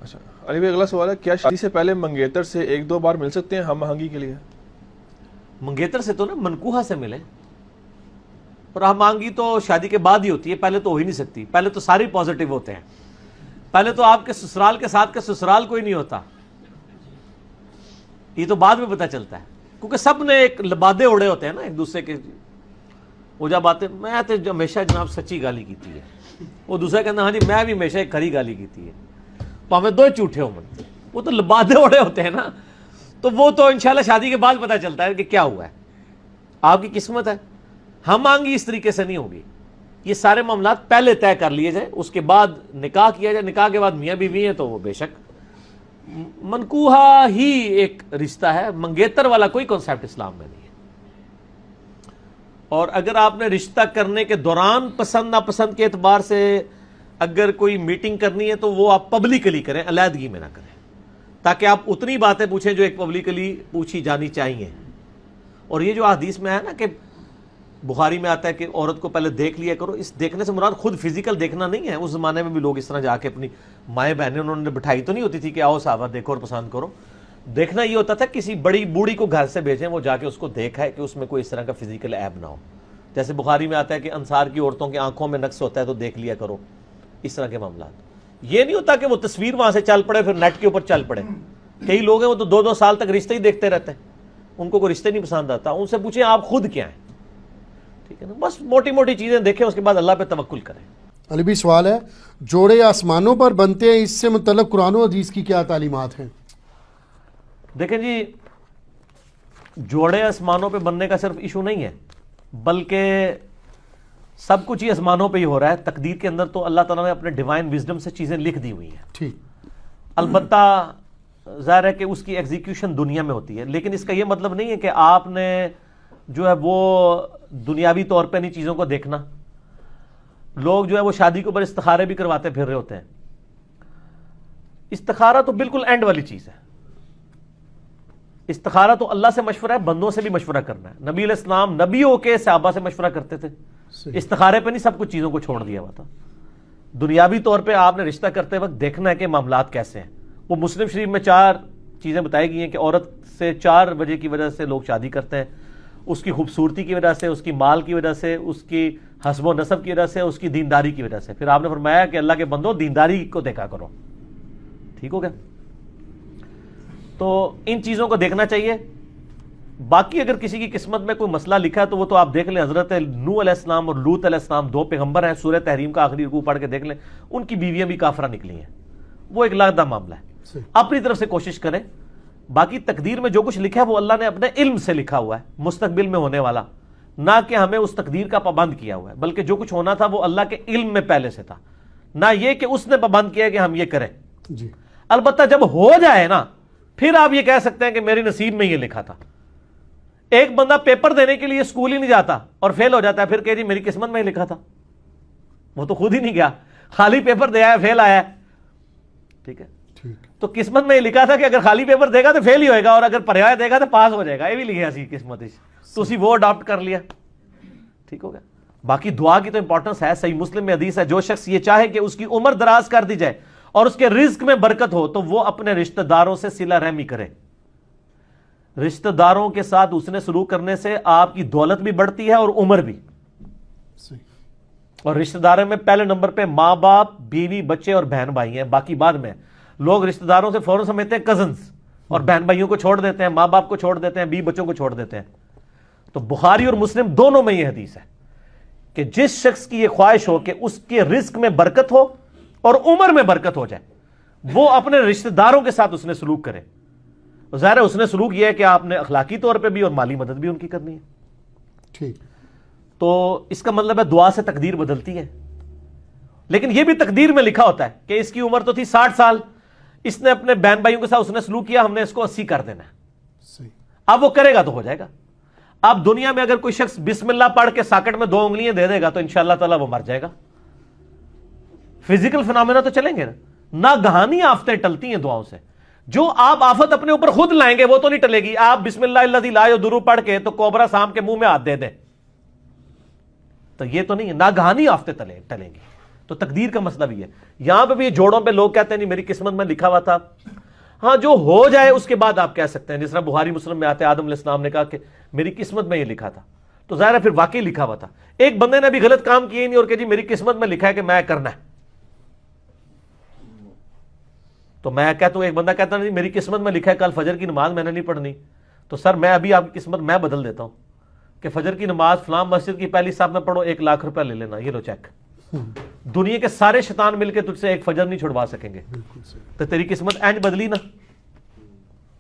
اچھا علی بھائی اگلا سوال ہے، کیا شادی سے پہلے منگیتر سے ایک دو بار مل سکتے ہیں ہم آہنگی کے لیے؟ منگیتر سے تو نا منکوحہ سے ملے، اور ہم آہنگی تو شادی کے بعد ہی ہوتی ہے، پہلے تو ہو ہی نہیں سکتی. پہلے تو ساری پازیٹیو ہوتے ہیں، پہلے تو آپ کے سسرال کے ساتھ کا سسرال کوئی نہیں ہوتا، یہ تو بعد میں پتہ چلتا ہے، کیونکہ سب نے ایک لبادے اڑے ہوتے ہیں نا ایک دوسرے کے. وہ جب آتے میں تو ہمیشہ جناب سچی گالی کیتی ہے، وہ دوسرا کہنا ہاں جی میں بھی ہمیشہ ایک کھری گالی کیتی ہے، تو ہمیں دو جھوٹے ہو من، وہ تو لبادے اڑے ہوتے ہیں نا. تو وہ تو انشاءاللہ شادی کے بعد پتہ چلتا ہے کہ کیا ہوا ہے، آپ کی قسمت ہے. ہم آنگی اس طریقے سے نہیں ہوگی، یہ سارے معاملات پہلے طے کر لیے جائے، اس کے بعد نکاح کیا جائے. نکاح کے بعد میاں بیوی ہیں تو وہ بے شک منکوحہ ہی ایک رشتہ ہے، منگیتر والا کوئی کنسیپٹ اسلام میں نہیں ہے. اور اگر آپ نے رشتہ کرنے کے دوران پسند ناپسند کے اعتبار سے اگر کوئی میٹنگ کرنی ہے تو وہ آپ پبلکلی کریں، علیحدگی میں نہ کریں، تاکہ آپ اتنی باتیں پوچھیں جو ایک پبلکلی پوچھی جانی چاہیے. اور یہ جو حدیث میں ہے نا کہ بخاری میں آتا ہے کہ عورت کو پہلے دیکھ لیا کرو، اس دیکھنے سے مراد خود فزیکل دیکھنا نہیں ہے. اس زمانے میں بھی لوگ اس طرح جا کے اپنی مائیں بہنیں انہوں نے بٹھائی تو نہیں ہوتی تھی کہ آؤ صحابہ دیکھو اور پسند کرو. دیکھنا یہ ہوتا تھا کسی بڑی بوڑھی کو گھر سے بھیجیں، وہ جا کے اس کو دیکھا ہے کہ اس میں کوئی اس طرح کا فزیکل عیب نہ ہو. جیسے بخاری میں آتا ہے کہ انصار کی عورتوں کی آنکھوں میں نقص ہوتا ہے تو دیکھ لیا کرو. اس طرح کے معاملات. یہ نہیں ہوتا کہ وہ تصویر وہاں سے چل پڑے پھر نیٹ کے اوپر چل پڑے. کئی لوگ ہیں وہ تو دو دو سال تک رشتے ہی دیکھتے رہتے ہیں، ان کو کوئی رشتے نہیں پسند آتا. ان سے پوچھیں آپ خود کیا ہیں، ٹھیک ہے نا. بس موٹی موٹی چیزیں دیکھیں، اس کے بعد اللہ پہ توکل کریں. علی بھی سوال ہے، جوڑے آسمانوں پر بنتے ہیں، اس سے متعلق قرآن و حدیث کی کیا تعلیمات ہیں؟ دیکھیں جی، جوڑے آسمانوں پہ بننے کا صرف ایشو نہیں ہے، بلکہ سب کچھ ہی آسمانوں پہ ہی ہو رہا ہے. تقدیر کے اندر تو اللہ تعالیٰ نے اپنے ڈیوائن وزڈم سے چیزیں لکھ دی ہوئی ہیں. ٹھیک. البتہ ظاہر ہے کہ اس کی ایگزیکیوشن دنیا میں ہوتی ہے، لیکن اس کا یہ مطلب نہیں ہے کہ آپ نے جو ہے وہ دنیاوی طور پہ نہیں چیزوں کو دیکھنا. لوگ جو ہے وہ شادی کے اوپر استخارے بھی کرواتے پھر رہے ہوتے ہیں. استخارہ تو بالکل اینڈ والی چیز ہے. استخارہ تو اللہ سے مشورہ ہے، بندوں سے بھی مشورہ کرنا ہے. نبی علیہ السلام نبیوں کے صحابہ سے مشورہ کرتے تھے، استخارے پہ نہیں سب کچھ چیزوں کو چھوڑ دیا ہوا تھا. دنیاوی طور پہ آپ نے رشتہ کرتے وقت دیکھنا ہے کہ معاملات کیسے ہیں. وہ مسلم شریف میں 4 چیزیں بتائی گئی ہیں کہ عورت سے 4 وجہ کی وجہ سے لوگ شادی کرتے ہیں: اس کی خوبصورتی کی وجہ سے، اس کی مال کی وجہ سے، اس کی حسب و نسب کی وجہ سے، اس کی دینداری کی وجہ سے. پھر آپ نے فرمایا کہ اللہ کے بندو دینداری کو دیکھا کرو. ٹھیک ہو گیا؟ تو ان چیزوں کو دیکھنا چاہیے. باقی اگر کسی کی قسمت میں کوئی مسئلہ لکھا ہے تو وہ تو آپ دیکھ لیں. حضرت نوح علیہ السلام اور لوط علیہ السلام 2 پیغمبر ہیں. سورہ تحریم کا آخری رکوع پڑھ کے دیکھ لیں، ان کی بیویاں بھی کافرہ نکلی ہیں. وہ ایک لاکھ معاملہ ہے. اپنی طرف سے کوشش کریں. باقی تقدیر میں جو کچھ لکھا ہے وہ اللہ نے اپنے علم سے لکھا ہوا ہے، مستقبل میں ہونے والا، نہ کہ ہمیں اس تقدیر کا پابند کیا ہوا ہے. بلکہ جو کچھ ہونا تھا وہ اللہ کے علم میں پہلے سے تھا، نہ یہ کہ اس نے پابند کیا کہ ہم یہ کریں. جی. البتہ جب ہو جائے نا پھر آپ یہ کہہ سکتے ہیں کہ میری نصیب میں یہ لکھا تھا. ایک بندہ پیپر دینے کے لیے اسکول ہی نہیں جاتا اور فیل ہو جاتا ہے، پھر کہ جی میری قسمت میں ہی لکھا تھا. وہ تو خود ہی نہیں گیا، خالی پیپر دے آیا، فیل آیا. ٹھیک ہے، تو قسمت میں یہ لکھا تھا کہ اگر خالی پیپر دے گا تو فیل ہی ہوئے گا، اور اگر پڑھایا دے گا تو پاس ہو جائے گا. یہ بھی لکھا سی قسمت، تو اسی وہ اڈاپٹ کر لیا. ٹھیک ہو گیا. باقی دعا کی تو امپورٹنس ہے. صحیح مسلم میں حدیث ہے، جو شخص یہ چاہے کہ اس کی عمر دراز کر دی جائے اور اس کے رزق میں برکت ہو تو وہ اپنے رشتہ داروں سے صلہ رحمی کرے. رشتہ داروں کے ساتھ اس نے سلوک کرنے سے آپ کی دولت بھی بڑھتی ہے اور عمر بھی. اور رشتہ داروں میں پہلے نمبر پہ ماں باپ، بیوی، بچے اور بہن بھائی ہیں، باقی بعد میں. لوگ رشتہ داروں سے فوراً سمجھتے ہیں کزنز، اور بہن بھائیوں کو چھوڑ دیتے ہیں، ماں باپ کو چھوڑ دیتے ہیں، بیوی بچوں کو چھوڑ دیتے ہیں. تو بخاری اور مسلم دونوں میں یہ حدیث ہے کہ جس شخص کی یہ خواہش ہو کہ اس کے رزق میں برکت ہو اور عمر میں برکت ہو جائے، وہ اپنے رشتہ داروں کے ساتھ اس نے سلوک کرے. ظاہر ہے اس نے سلوک یہ ہے کہ آپ نے اخلاقی طور پہ بھی اور مالی مدد بھی ان کی کرنی ہے. ٹھیک. تو اس کا مطلب ہے دعا سے تقدیر بدلتی ہے. لیکن یہ بھی تقدیر میں لکھا ہوتا ہے کہ اس کی عمر تو تھی 60 سال، اس نے اپنے بہن بھائیوں کے ساتھ اس نے سلوک کیا، ہم نے اس کو 80 کر دینا ہے. اب وہ کرے گا تو ہو جائے گا. اب دنیا میں اگر کوئی شخص بسم اللہ پڑھ کے ساکٹ میں 2 انگلیاں دے دے گا تو انشاءاللہ تعالیٰ وہ مر جائے گا. فزیکل فنامنا تو چلیں گے نا. گہانی آفتیں ٹلتی ہیں دعاؤں سے. جو آپ آفت اپنے اوپر خود لائیں گے وہ تو نہیں ٹلے گی. آپ بسم اللہ الذی لا یضر پڑھ کے تو کوبرا سام کے منہ میں ہاتھ دے دیں تو یہ تو نہیں ہے. ناگہانی آفتیں ٹلیں گی. تو تقدیر کا مسئلہ بھی ہے. یہاں پہ بھی جوڑوں پہ لوگ کہتے ہیں نہیں میری قسمت میں لکھا ہوا تھا. ہاں جو ہو جائے اس کے بعد آپ کہہ سکتے ہیں, جس طرح بخاری مسلم میں آتے آدم علیہ السلام نے کہا کہ میری قسمت میں یہ لکھا تھا, تو ظاہر ہے پھر واقعی لکھا ہوا تھا. ایک بندے نے بھی غلط کام کیے نہیں اور کہ جی میری قسمت میں لکھا ہے کہ میں کرنا ہے, تو میں کہتا ہوں ایک بندہ کہتا نہیں میری قسمت میں لکھا ہے کل فجر کی نماز میں نے نہیں پڑھنی, تو سر میں ابھی آپ کی قسمت میں بدل دیتا ہوں کہ فجر کی نماز فلاں مسجد کی پہلی صف میں پڑھو, 1 لاکھ روپے لے لینا, یہ لو چیک. دنیا کے سارے شیطان مل کے تجھ سے ایک فجر نہیں چھڑوا سکیں گے, تو تیری قسمت اینج بدلی نا.